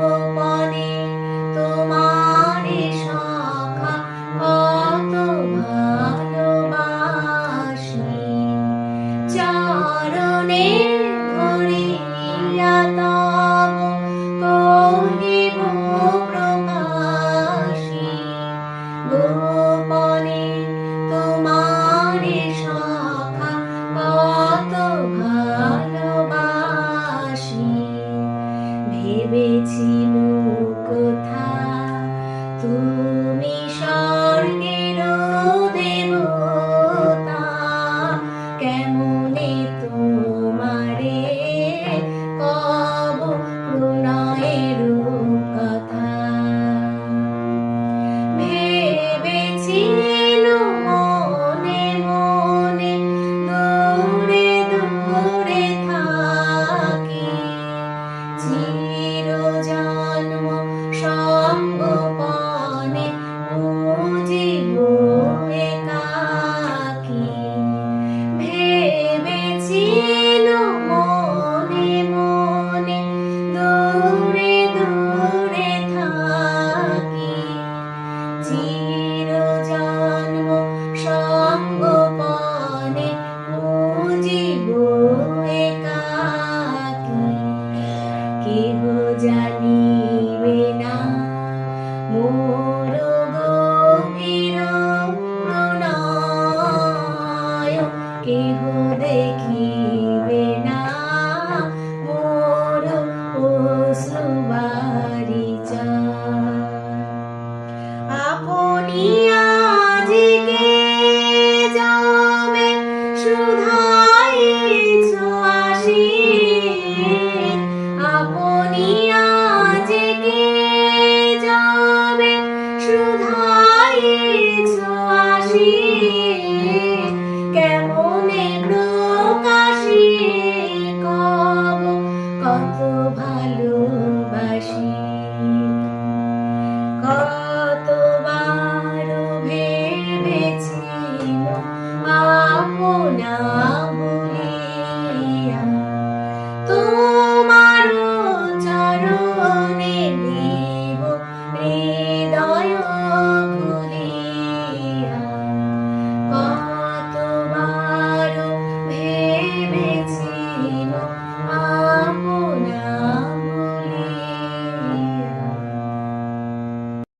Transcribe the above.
গোপনে তোমারে সখা কত ভালোবাসি। চরণে ধরিয়া তব কহিব প্রকাশি, গোপনে তোমারে সখা কত ভালোবাসি। ভেবেছি কথা তুমি স্বর্গের দেবতা, কেমনে তোমারে কব প্রণয়ের কথা। ভেবেছি মনে মনে দূরে দূরে থাকি, চিরজন্ম সঙ্গোপনে বুঝিব একাকী। ভেবেছি মনে মনে দূরে দূরে থাকি, চিরজন্ম সঙ্গোপনে বুঝিব একাকী। কেহ জানিবে না মোর গভীর প্রণয়, কেহ দেখিবে না মোর অশ্রুবারি।